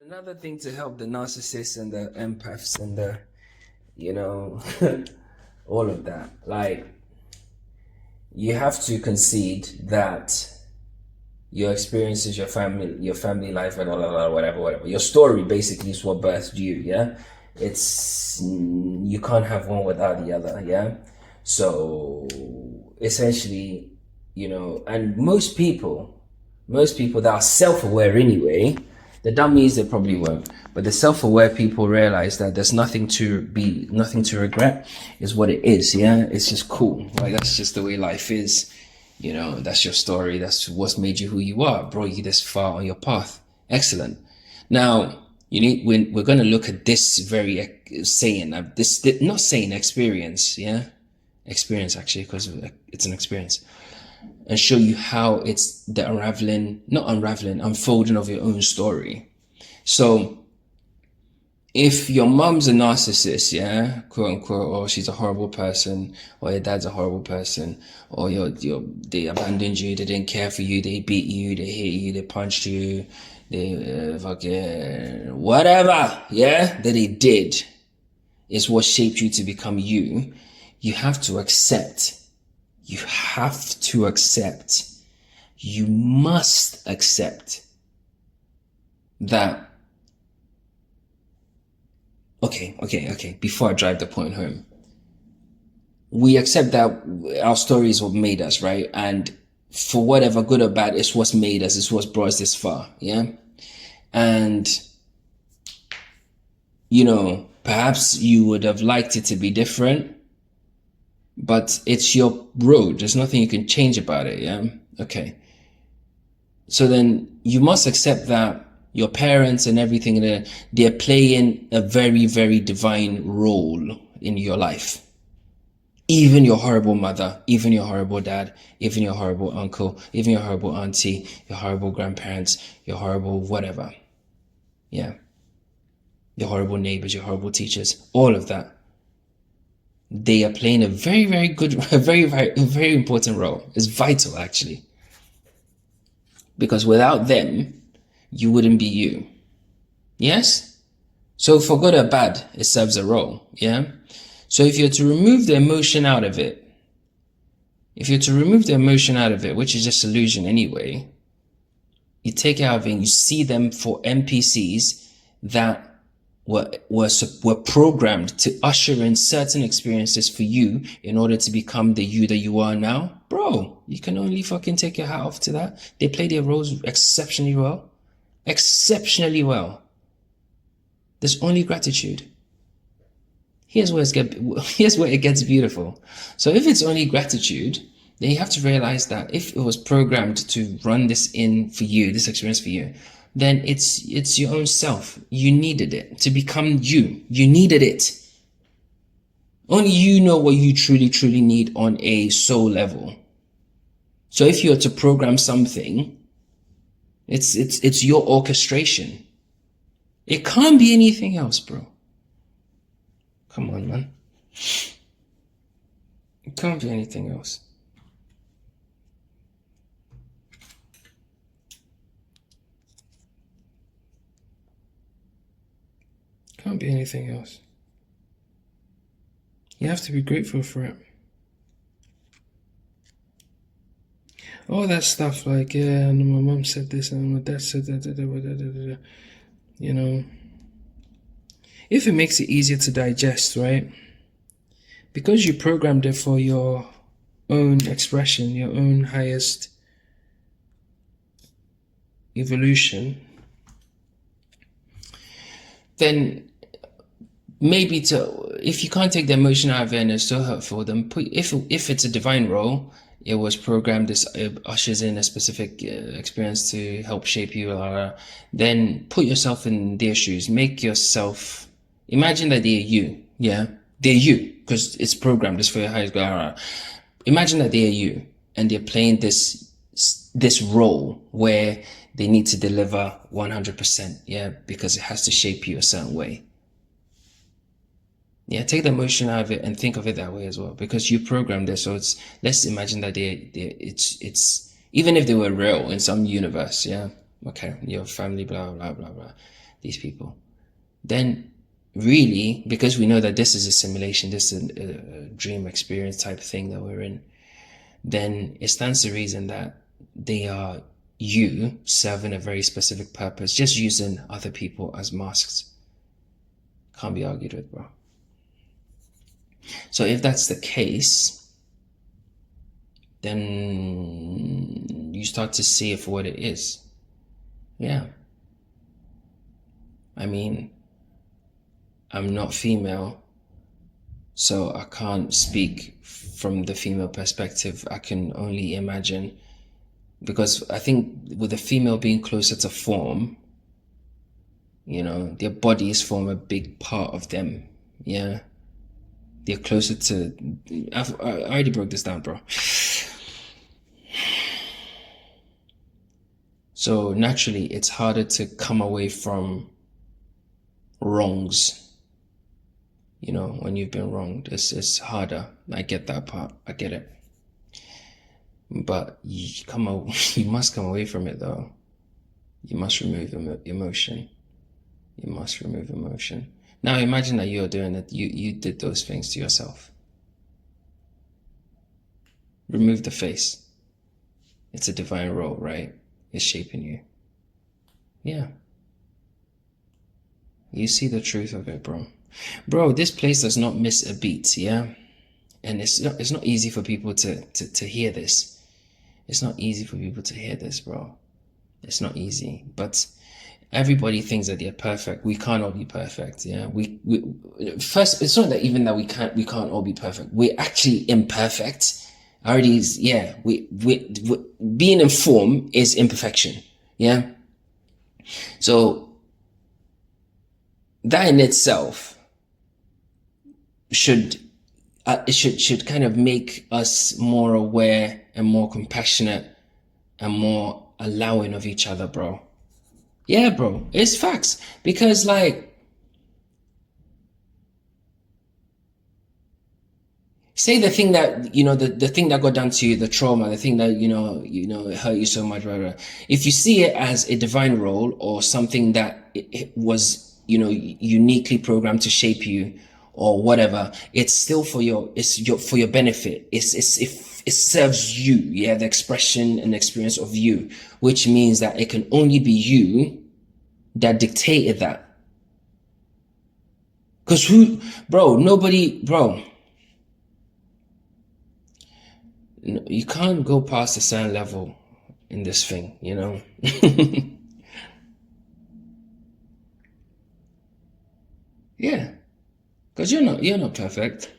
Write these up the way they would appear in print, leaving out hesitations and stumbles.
Another thing to help the narcissists and the empaths and the, you know, all of that, like, you have to concede that your experiences, your family life, and whatever. Your story basically is what birthed you, yeah? It's, you can't have one without the other, yeah? So, essentially, and most people that are self-aware anyway, the dummies, they probably won't. But the self-aware people realize that there's nothing to regret, is what it is, yeah? It's just cool. Like, that's just the way life is. That's your story. That's what's made you who you are, brought you this far on your path. Excellent. Now, we're going to look at this very saying, not saying, experience, yeah? Experience, actually, because it's an experience. And show you how it's the unfolding of your own story. So, if your mom's a narcissist, yeah, quote unquote, or she's a horrible person, or your dad's a horrible person, or they abandoned you, they didn't care for you, they beat you, they hit you, they punched you, they fucking whatever, yeah, that they did is what shaped you to become you. You have to accept. You must accept that. Okay. Before I drive the point home, we accept that our stories what made us, right? And for whatever, good or bad, it's what's made us, it's what's brought us this far, yeah? And, perhaps you would have liked it to be different, but it's your road. There's nothing you can change about it, yeah? Okay. So then you must accept that your parents and everything, they're playing a very, very divine role in your life. Even your horrible mother, even your horrible dad, even your horrible uncle, even your horrible auntie, your horrible grandparents, your horrible whatever. Yeah. Your horrible neighbors, your horrible teachers, all of that. They are playing a very, very good, a very important role. It's vital, actually. Because without them, you wouldn't be you. Yes? So for good or bad, it serves a role. Yeah? So if you're to remove the emotion out of it, which is just illusion anyway, you take it out of it and you see them for NPCs that were programmed to usher in certain experiences for you in order to become the you that you are now. Bro, you can only fucking take your hat off to that. They play their roles exceptionally well. Exceptionally well. There's only gratitude. Here's where it gets beautiful. So if it's only gratitude, then you have to realize that if it was programmed to run this in for you, this experience for you, then it's your own self. You needed it to become you. You needed it. Only you know what you truly, truly need on a soul level. So if you're to program something, it's your orchestration. It can't be anything else, bro. Come on, man. It can't be anything else. Can't be anything else. You have to be grateful for it. All that stuff like, yeah, and my mom said this and my dad said that, if it makes it easier to digest, right? Because you programmed it for your own expression, your own highest evolution, then maybe if you can't take the emotion out of it and it's so hurtful, then if it's a divine role, it was programmed, this ushers in a specific experience to help shape you, then put yourself in their shoes. Make yourself, imagine that they're you, yeah? They're you, because it's programmed, it's for your highest good. Imagine that they're you, and they're playing this role where they need to deliver 100%, yeah? Because it has to shape you a certain way. Yeah, take the emotion out of it and think of it that way as well, because you programmed it. So let's imagine that it's even if they were real in some universe, yeah, okay, your family, blah blah blah blah, these people, then really, because we know that this is a simulation, this is a dream experience type thing that we're in, then it stands to reason that they are you serving a very specific purpose, just using other people as masks. Can't be argued with, bro. So if that's the case, then you start to see it for what it is. Yeah. I mean, I'm not female, so I can't speak from the female perspective. I can only imagine, because I think with a female being closer to form, you know, their bodies form a big part of them. Yeah. They're closer to, I already broke this down, bro. So naturally, it's harder to come away from wrongs. You know, when you've been wronged, it's harder. I get that part. I get it. But you must come away from it, though. You must remove emotion. You must remove emotion. Now imagine that you're doing it. You did those things to yourself. Remove the face. It's a divine role, right? It's shaping you. Yeah. You see the truth of it, bro. Bro, this place does not miss a beat, yeah? And it's not easy for people to hear this. It's not easy for people to hear this, bro. It's not easy. But everybody thinks that they're perfect. We can't all be perfect, yeah? We first, it's not that even that we can't all be perfect. We're actually imperfect. Already is, yeah, we being in form is imperfection, yeah? So that in itself should kind of make us more aware and more compassionate and more allowing of each other, bro. Yeah, bro, it's facts. Because like, say the thing that, you know, the thing that got done to you, the trauma, the thing that, you know, it hurt you so much, blah, blah. If you see it as a divine role or something that it was, you know, uniquely programmed to shape you or whatever, it's still for your benefit. It serves you, yeah, the expression and experience of you, which means that it can only be you that dictated that. Cause nobody, you can't go past a certain level in this thing, you know? Yeah. Cause you're not perfect.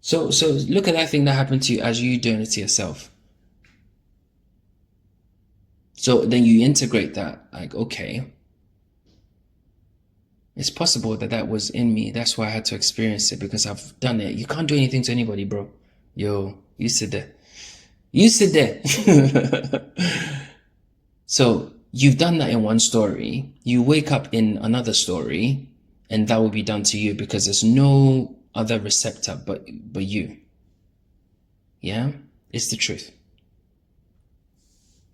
So look at that thing that happened to you as you doing it to yourself. So then you integrate that, like, okay, it's possible that was in me. That's why I had to experience it, because I've done it. You can't do anything to anybody, bro. Yo, you sit there. You sit there. So you've done that in one story. You wake up in another story, and that will be done to you because there's no other receptor but you. Yeah? It's the truth.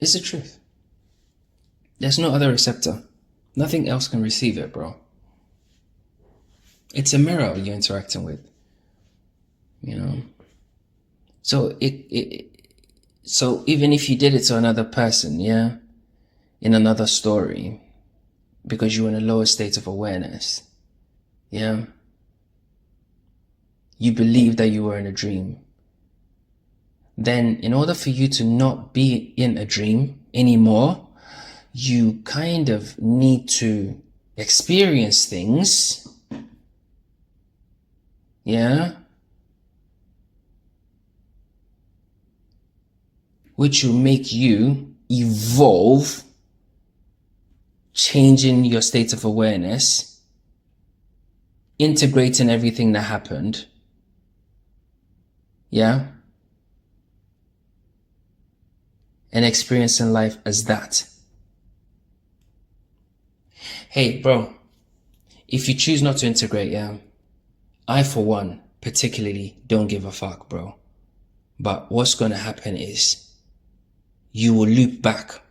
It's the truth. There's no other receptor. Nothing else can receive it, bro. It's a mirror you're interacting with. You know? So so even if you did it to another person, yeah, in another story, because you're in a lower state of awareness, yeah, you believe that you were in a dream, then in order for you to not be in a dream anymore, you kind of need to experience things, yeah, which will make you evolve, changing your state of awareness, integrating everything that happened, yeah, and experiencing life as that. Hey, bro, if you choose not to integrate, yeah, I, for one, particularly don't give a fuck, bro. But what's going to happen is you will loop back,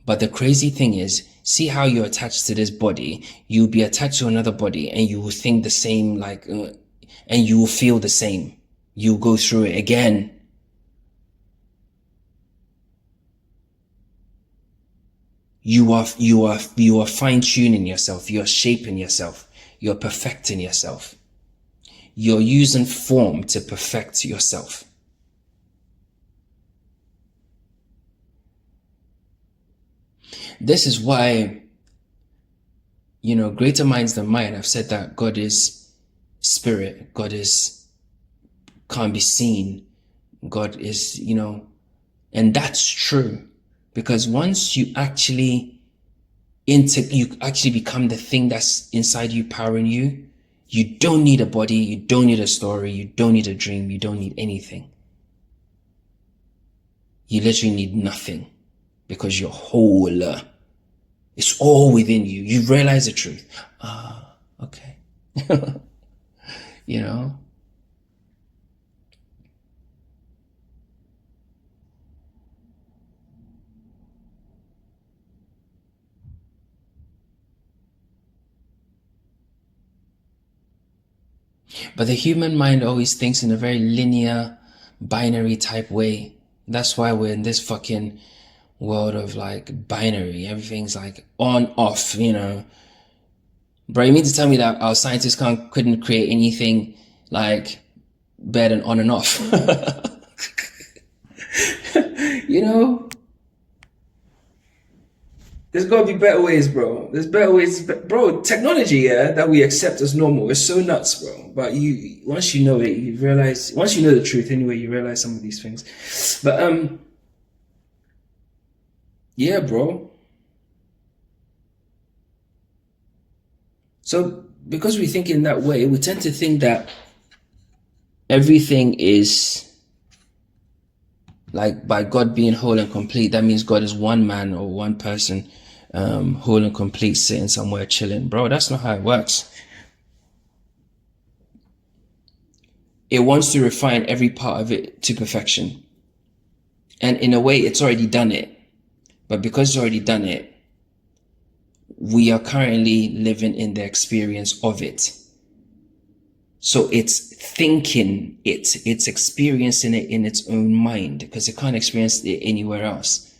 But the crazy thing is, see how you're attached to this body. You'll be attached to another body and you will think the same, like, and you will feel the same. You'll go through it again. You are fine-tuning yourself. You're shaping yourself. You're perfecting yourself. You're using form to perfect yourself. This is why, greater minds than mine have said that God is spirit. God can't be seen. God is, and that's true. Because once you actually become the thing that's inside you, powering you, you don't need a body, you don't need a story, you don't need a dream, you don't need anything. You literally need nothing because you're whole. It's all within you. You realize the truth. Okay. But the human mind always thinks in a very linear, binary type way. That's why we're in this fucking world of like binary. Everything's like on, off, Bro, you mean to tell me that our scientists couldn't create anything like better than on and off? There's gotta be better ways, bro. There's better ways, bro. Technology, that we accept as normal is so nuts, bro. But once you know it, you realize. Once you know the truth, anyway, you realize some of these things. But yeah, bro. So because we think in that way, we tend to think that everything is like by God being whole and complete. That means God is one man or one person, whole and complete, sitting somewhere chilling. Bro, that's not how it works. It wants to refine every part of it to perfection. And in a way, it's already done it. But because it's already done it, we are currently living in the experience of it. So it's thinking it's experiencing it in its own mind because it can't experience it anywhere else.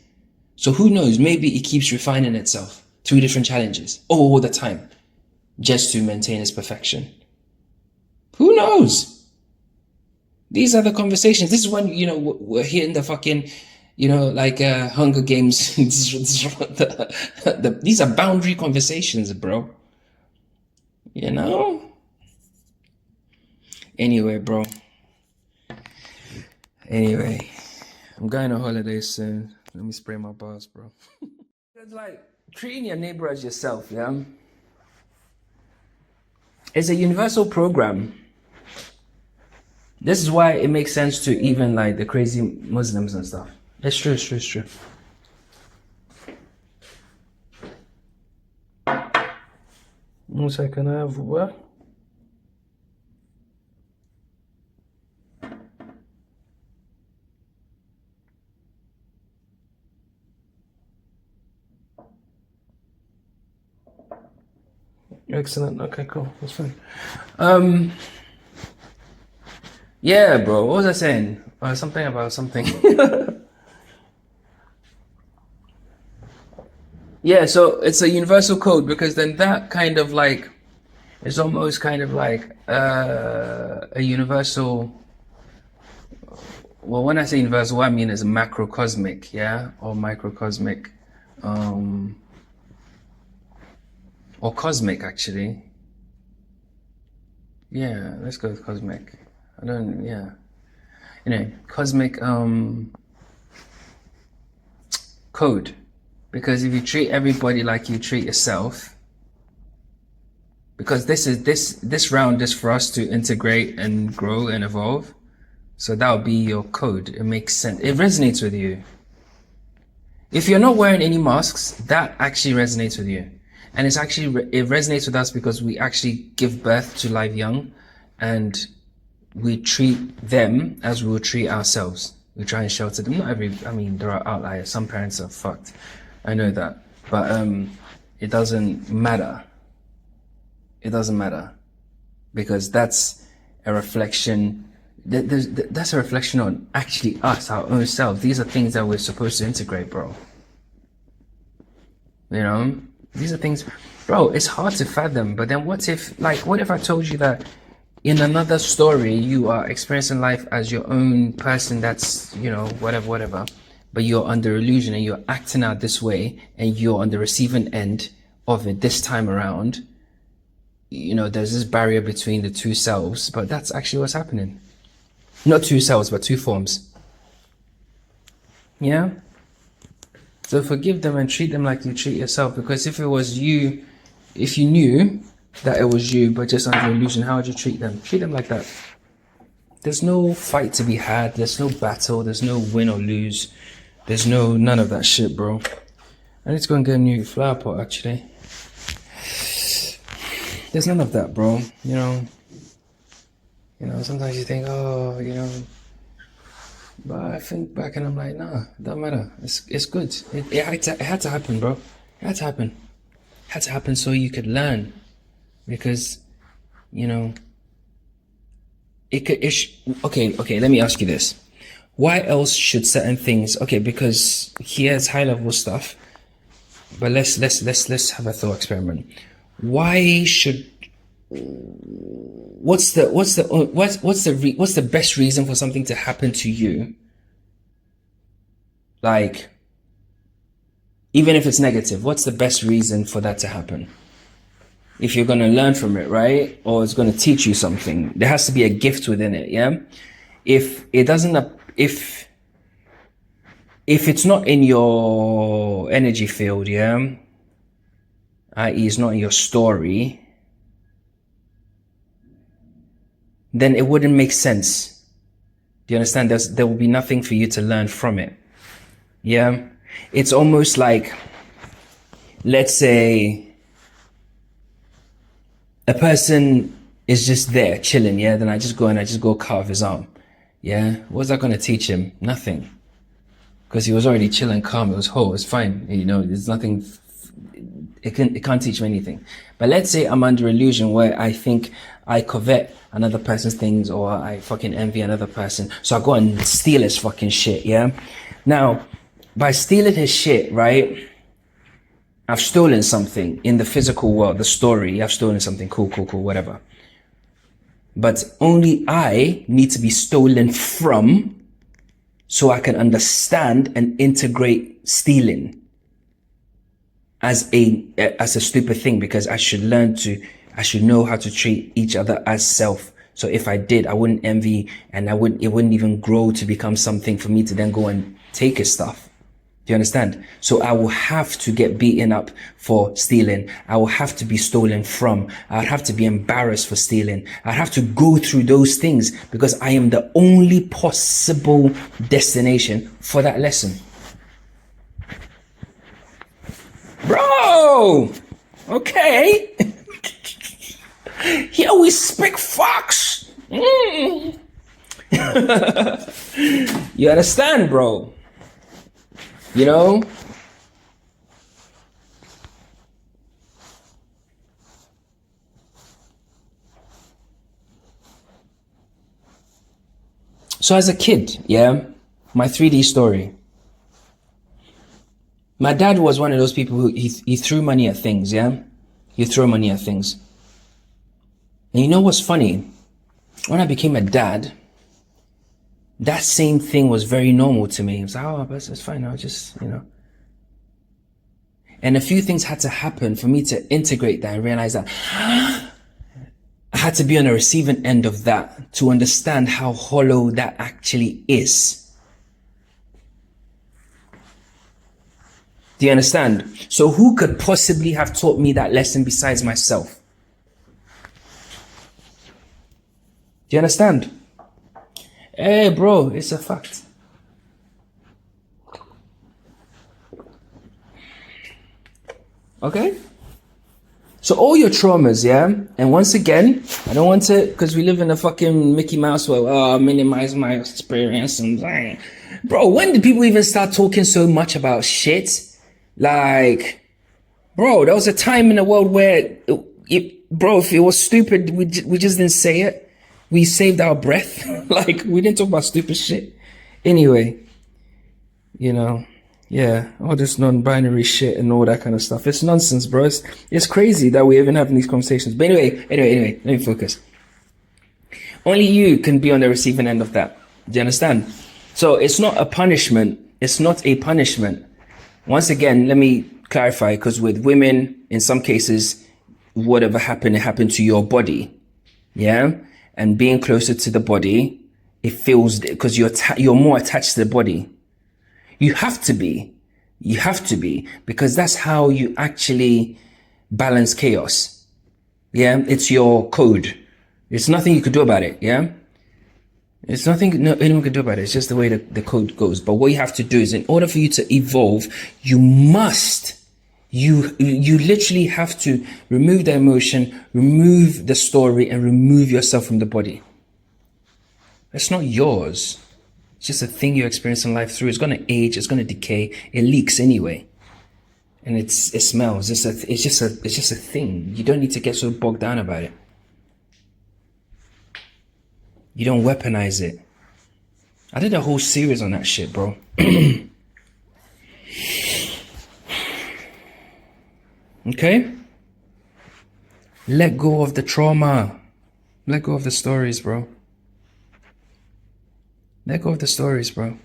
So who knows, maybe it keeps refining itself through different challenges all the time just to maintain its perfection. Who knows? These are the conversations. This is when, we're hitting the fucking, Hunger Games. These are boundary conversations, bro. Anyway, bro. Anyway, I'm going on holiday soon. Let me spray my bars, bro. It's like treating your neighbor as yourself, yeah? It's a universal program. This is why it makes sense to even like the crazy Muslims and stuff. It's true. 1 second, I have what? Excellent. Okay, cool. That's fine. Yeah, bro. What was I saying? Something about something. Yeah, so it's a universal code because then that kind of like is almost kind of like a universal. Well, when I say universal, what I mean is macrocosmic, yeah, or microcosmic, or cosmic actually. Yeah, let's go with cosmic. Cosmic code. Because if you treat everybody like you treat yourself, because this round is for us to integrate and grow and evolve. So that would be your code. It makes sense. It resonates with you. If you're not wearing any masks, that actually resonates with you. And it resonates with us because we actually give birth to live young and we treat them as we would treat ourselves. We try and shelter them. There are outliers. Some parents are fucked. I know that. But it doesn't matter. It doesn't matter. Because that's a reflection. That's a reflection on actually us, our own selves. These are things that we're supposed to integrate, bro. You know? These are things, bro, it's hard to fathom. But then what if I told you that in another story, you are experiencing life as your own person that's, whatever, but you're under illusion and you're acting out this way and you're on the receiving end of it this time around. There's this barrier between the two selves, but that's actually what's happening. Not two selves, but two forms. Yeah? So forgive them and treat them like you treat yourself, because if it was you, if you knew that it was you, but just under illusion, how would you treat them? Treat them like that. There's no fight to be had. There's no battle. There's no win or lose. There's none of that shit, bro. I need to go and get a new flower pot, actually. There's none of that, bro. Sometimes you think, but I think back and I'm like, nah, it don't matter. It's good. It had to happen, bro. It had to happen. It had to happen so you could learn. Because, okay, let me ask you this. Why else should certain things, because here's high level stuff, but let's have a thought experiment. Why should, what's the best reason for something to happen to you? Like, even if it's negative, what's the best reason for that to happen? If you're going to learn from it, right? Or it's going to teach you something, there has to be a gift within it. Yeah. If it doesn't, if it's not in your energy field, yeah, i.e. it's not in your story, then it wouldn't make sense. Do you understand? There will be nothing for you to learn from it. Yeah. It's almost like, let's say, a person is just there chilling, yeah? Then I just go cut off his arm. Yeah? What's that going to teach him? Nothing. Because he was already chilling, calm, it was whole, it's fine. There's nothing, it can't teach him anything. But let's say I'm under illusion where I think I covet another person's things, or I fucking envy another person. So I go and steal his fucking shit, yeah? Now, by stealing his shit, right? I've stolen something in the physical world, the story. I've stolen something, cool, whatever. But only I need to be stolen from so I can understand and integrate stealing as a stupid thing, because I should know how to treat each other as self. So if I did, I wouldn't envy, and it wouldn't even grow to become something for me to then go and take his stuff. Do you understand? So I will have to get beaten up for stealing. I will have to be stolen from. I'd have to be embarrassed for stealing. I'd have to go through those things because I am the only possible destination for that lesson. Bro! Okay. Here we speak fox. You understand, bro? So as a kid, yeah, my 3D story. My dad was one of those people who he threw money at things, yeah? He threw money at things. And you know what's funny? When I became a dad, that same thing was very normal to me. It was like, oh, but it's fine. I'll just, And a few things had to happen for me to integrate that and realize that I had to be on the receiving end of that to understand how hollow that actually is. Do you understand? So who could possibly have taught me that lesson besides myself? Do you understand? Hey, bro, it's a fact. Okay? So all your traumas, yeah? And once again, I don't want to, because we live in a fucking Mickey Mouse world, minimize my experience and bro, when did people even start talking so much about shit? Like, bro, there was a time in the world where, bro, if it was stupid, we just didn't say it. We saved our breath. Like, we didn't talk about stupid shit. Anyway, you know, yeah, all this non-binary shit and all that kind of stuff. It's nonsense, bro. It's crazy that we're even having these conversations. But anyway, let me focus. Only you can be on the receiving end of that. Do you understand? So it's not a punishment. It's not a punishment. Once again, let me clarify, because with women, in some cases, whatever happened, it happened to your body. Yeah? And being closer to the body, it feels, because you're more attached to the body. You have to be. You have to be, because that's how you actually balance chaos. Yeah? It's your code. There's nothing you could do about it. Yeah? It's nothing anyone can do about it. It's just the way the code goes. But what you have to do is, in order for you to evolve, you literally have to remove the emotion, remove the story, and remove yourself from the body. It's not yours. It's just a thing you experience in life through. It's going to age. It's going to decay. It leaks anyway. And it smells. It's just a thing. You don't need to get so bogged down about it. You don't weaponize it. I did a whole series on that shit, bro. Okay? Let go of the trauma. Let go of the stories, bro. Let go of the stories, bro.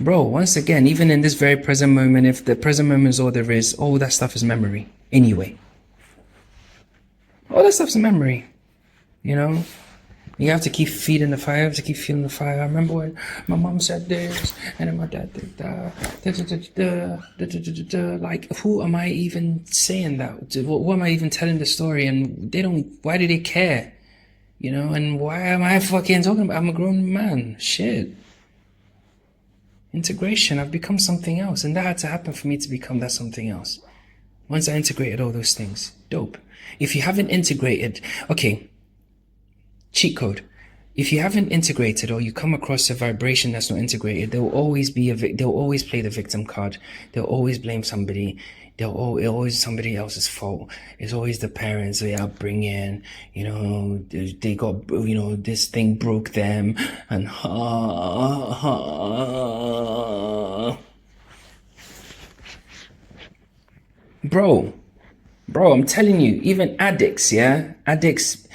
Bro, once again, even in this very present moment, if the present moment is all there is, all that stuff is memory. Anyway. All that stuff's memory. You know? You have to keep feeding the fire. You have to keep feeding the fire. I remember when my mom said this, and then my dad did that. Like, who am I even saying that? What am I even telling the story? And they don't. Why do they care? You know? And why am I fucking talking about? I'm a grown man. Shit. Integration. I've become something else, and that had to happen for me to become that something else. Once I integrated all those things, dope. If you haven't integrated, okay. Cheat code. If you haven't integrated, or you come across a vibration that's not integrated, there will always be they'll always play the victim card. They'll always blame somebody. It's always somebody else's fault. It's always the parents, their upbringing. You know, they got, you know, this thing broke them, and Bro, I'm telling you, even addicts, yeah? Addicts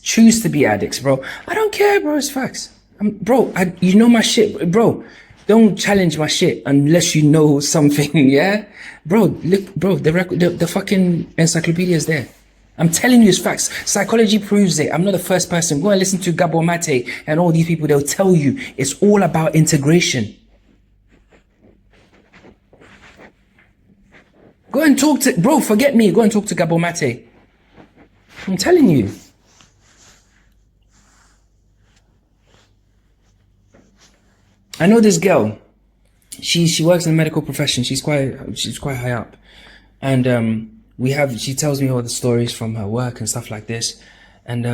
choose to be addicts, bro. I don't care, bro, it's facts. You know my shit, bro. Don't challenge my shit unless you know something, yeah? Bro, look, bro, the fucking encyclopedia is there. I'm telling you it's facts. Psychology proves it. I'm not the first person. Go and listen to Gabor Mate and all these people. They'll tell you it's all about integration. Go and talk to, bro, forget me. Go and talk to Gabor Mate. I'm telling you. I know this girl. She works in the medical profession. She's quite high up. And she tells me all the stories from her work and stuff like this. And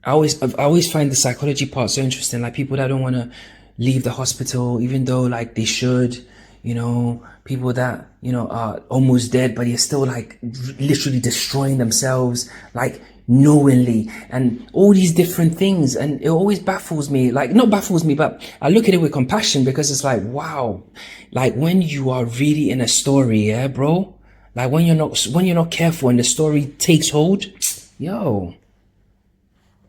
I always find the psychology part so interesting. Like, people that don't want to leave the hospital, even though like they should. You know, people that, you know, are almost dead, but you're still like literally destroying themselves, like knowingly, and all these different things. And it always baffles me, like, not baffles me, but I look at it with compassion, because it's like, wow, like when you are really in a story, yeah, bro, like when you're not careful and the story takes hold, yo,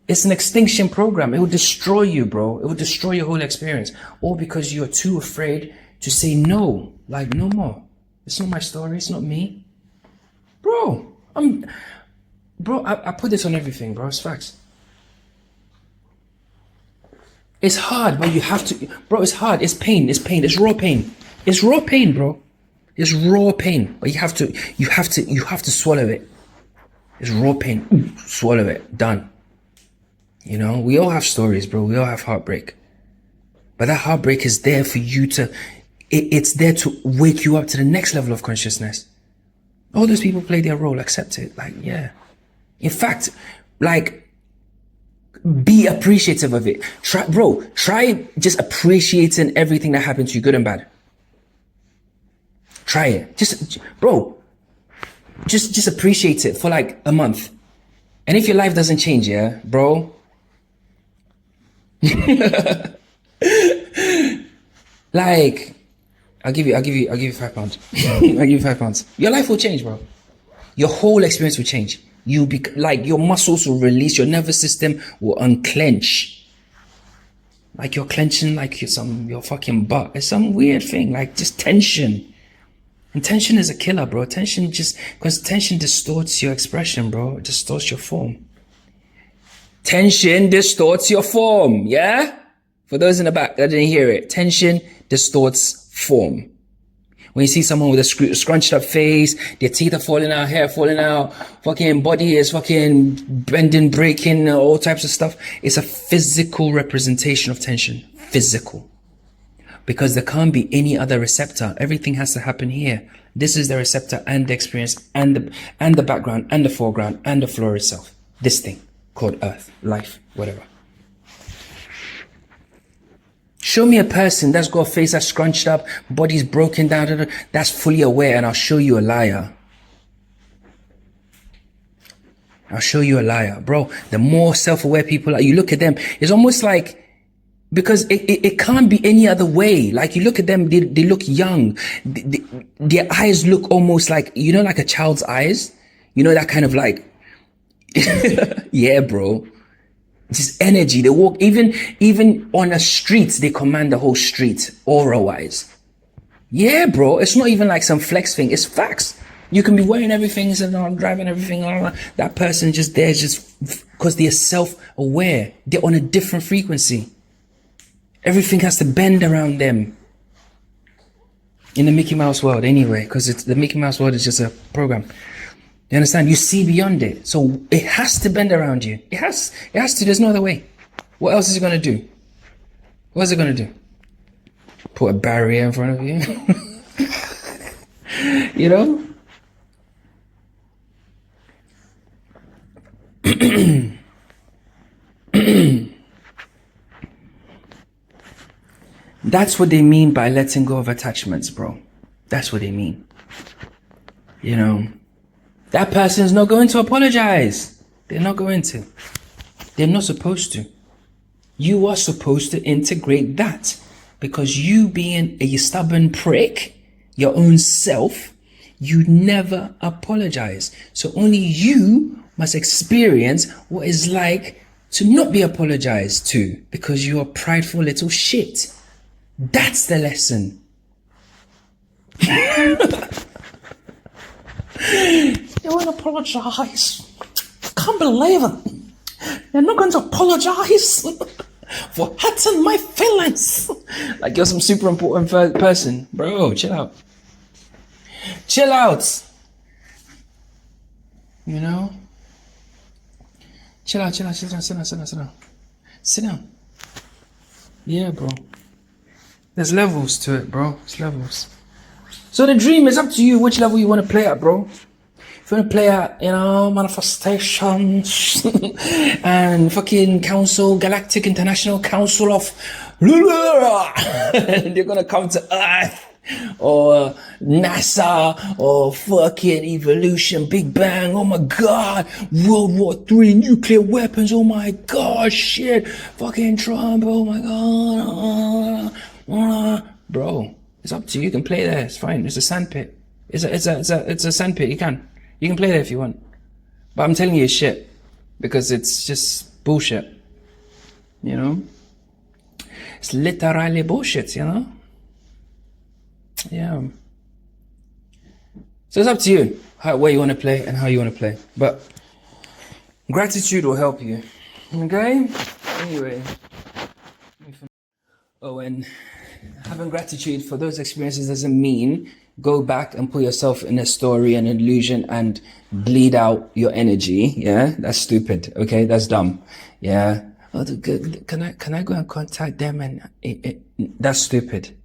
it's an extinction program. It will destroy you, bro. It will destroy your whole experience, all because you're too afraid to say no, like no more. It's not my story. It's not me, bro. I put this on everything, bro. It's facts. It's hard, but you have to, bro. It's hard. It's pain. It's pain. It's raw pain. It's raw pain, bro. It's raw pain. But you have to swallow it. It's raw pain. Swallow it. Done. You know, we all have stories, bro. We all have heartbreak. But that heartbreak is there for you to. It's there to wake you up to the next level of consciousness. All those people play their role. Accept it. Like, yeah. In fact, like, be appreciative of it. Try just appreciating everything that happened to you, good and bad. Try it. Just, bro, just appreciate it for like a month. And if your life doesn't change, yeah, bro, like, I'll give you £5. I'll give you £5. Your life will change, bro. Your whole experience will change. You'll be like, your muscles will release, your nervous system will unclench. Like you're clenching like your fucking butt. It's some weird thing, like just tension. And tension is a killer, bro. Because tension distorts your expression, bro. It distorts your form. Tension distorts your form, yeah? For those in the back that didn't hear it, tension distorts form. When you see someone with a scrunched up face, their teeth are falling out, hair falling out, fucking body is fucking bending, breaking, all types of stuff. It's a physical representation of tension. Physical. Because there can't be any other receptor. Everything has to happen here. This is the receptor and the experience and the background and the foreground and the floor itself. This thing called earth, life, whatever. Show me a person that's got a face that's scrunched up, body's broken down, that's fully aware, and I'll show you a liar. I'll show you a liar. Bro, the more self-aware people are, you look at them, it's almost like, because it can't be any other way. Like you look at them, they look young. Their eyes look almost like, you know, like a child's eyes. You know, that kind of like, yeah, bro. Just energy. They walk, even on a street, they command the whole street, aura-wise. Yeah, bro. It's not even like some flex thing. It's facts. You can be wearing everything, driving everything. That person just there, just because they're self-aware. They're on a different frequency. Everything has to bend around them. In the Mickey Mouse world, anyway, because the Mickey Mouse world is just a program. You understand? You see beyond it. So it has to bend around you. It has to. There's no other way. What else is it going to do? What is it going to do? Put a barrier in front of you? You know? That's what they mean by letting go of attachments, bro. That's what they mean. You know? That person's not going to apologize. They're not going to. They're not supposed to. You are supposed to integrate that. Because you being a stubborn prick, your own self, you never apologize. So only you must experience what it's like to not be apologized to. Because you're a prideful little shit. That's the lesson. You won't apologize. Can't believe it. You're not going to apologize for hurting my feelings. Like you're some super important person. Bro, chill out. Chill out. You know? Chill out. Sit down. Yeah, bro. There's levels to it, bro. It's levels. So the dream is up to you which level you want to play at, bro. If you want to play at, you know, manifestations and fucking Galactic International Council of and you're gonna come to Earth or NASA or fucking evolution, Big Bang, oh my god, World War III, nuclear weapons, oh my god, shit, fucking Trump, oh my god, bro. It's up to you. You can play there. It's fine. It's a sandpit. It's a sandpit. You can play there if you want. But I'm telling you it's shit. Because it's just bullshit. You know? It's literally bullshit, you know? Yeah. So it's up to you where you want to play and how you want to play. But gratitude will help you. Okay? Anyway. Oh, and having gratitude for those experiences doesn't mean go back and put yourself in a story and an illusion and bleed out your energy. Yeah, that's stupid. Okay, that's dumb. Yeah. Oh, can I go and contact them? And that's stupid.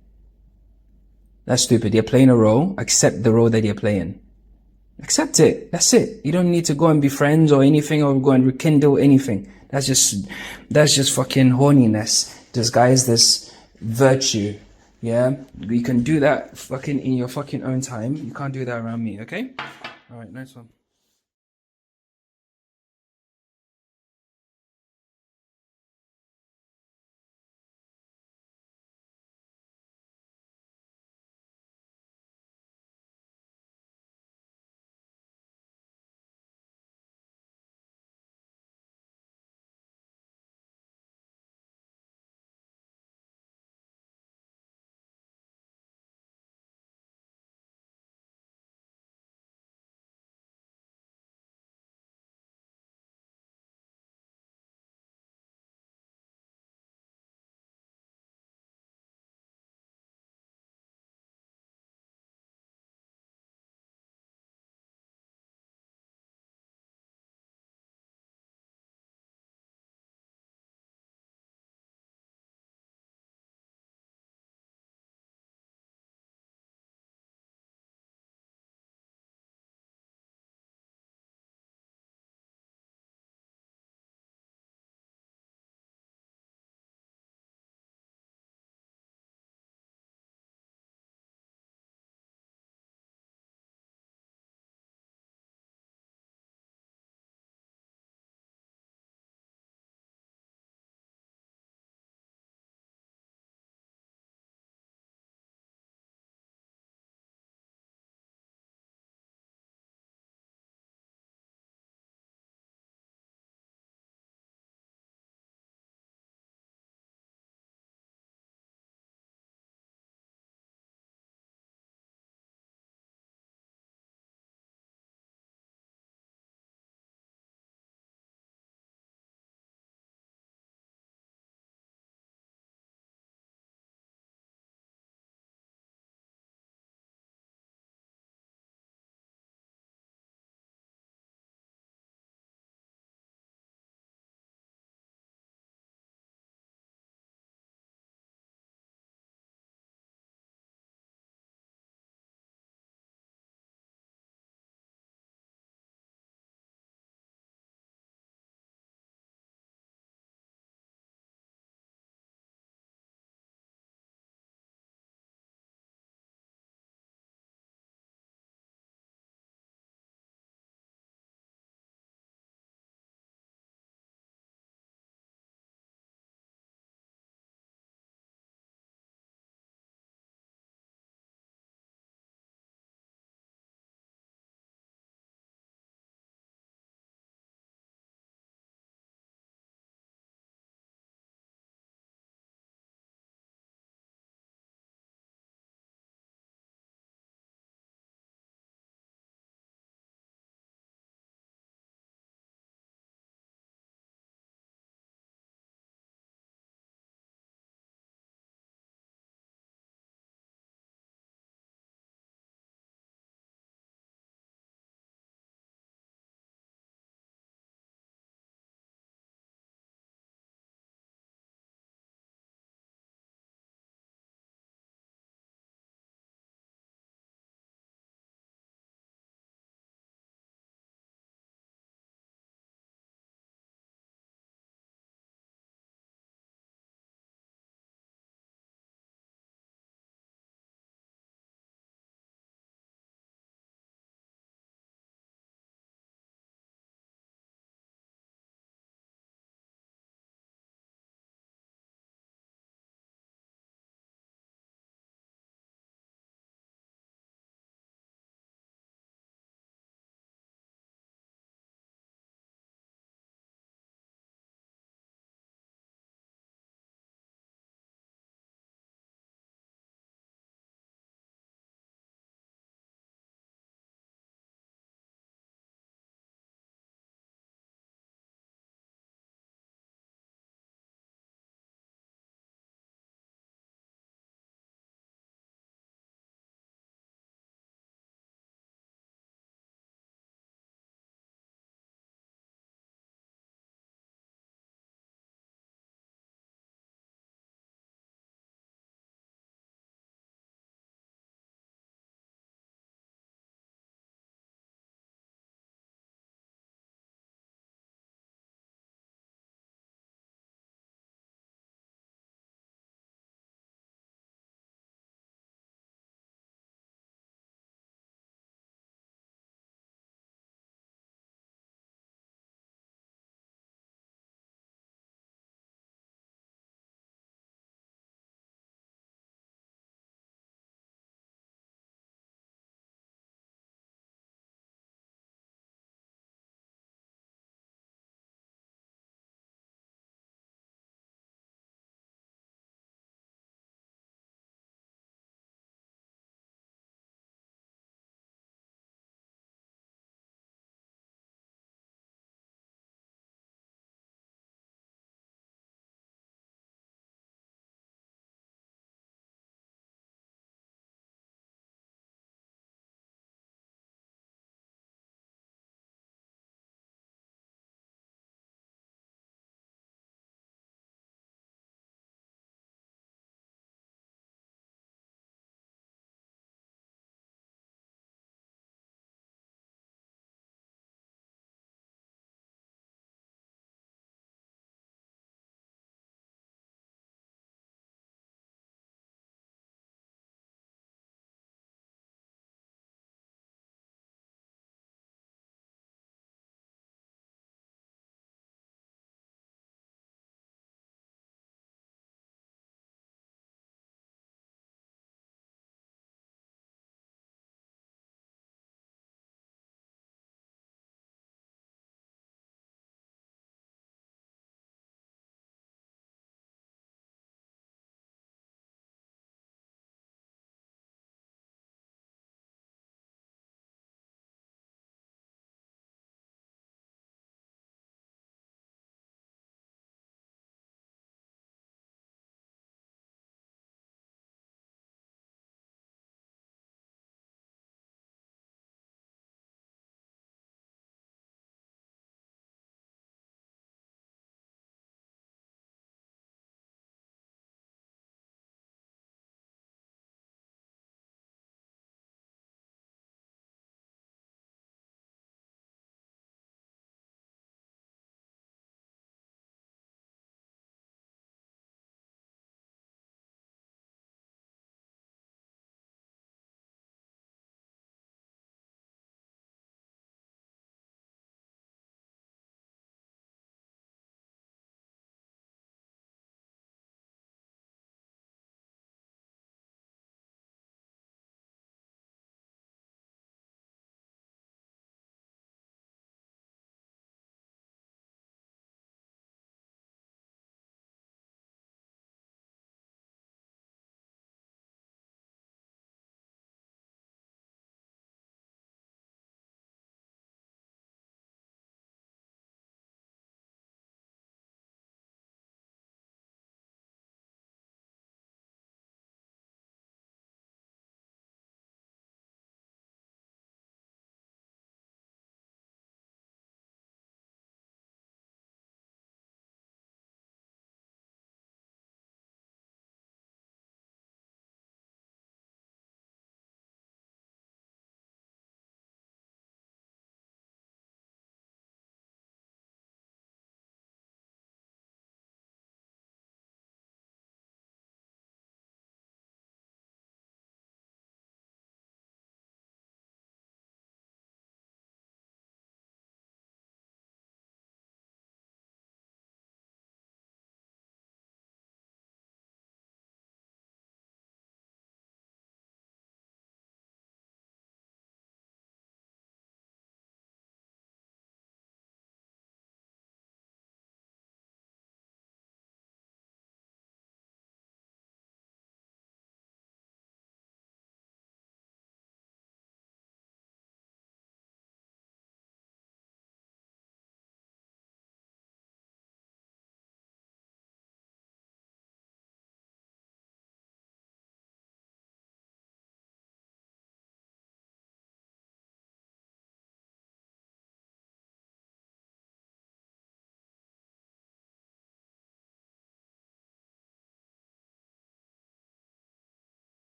That's stupid. You're playing a role. Accept the role that you're playing. Accept it. That's it. You don't need to go and be friends or anything or go and rekindle anything. That's just fucking horniness disguised as virtue. Yeah, we can do that fucking in your fucking own time. You can't do that around me, okay? All right, nice one.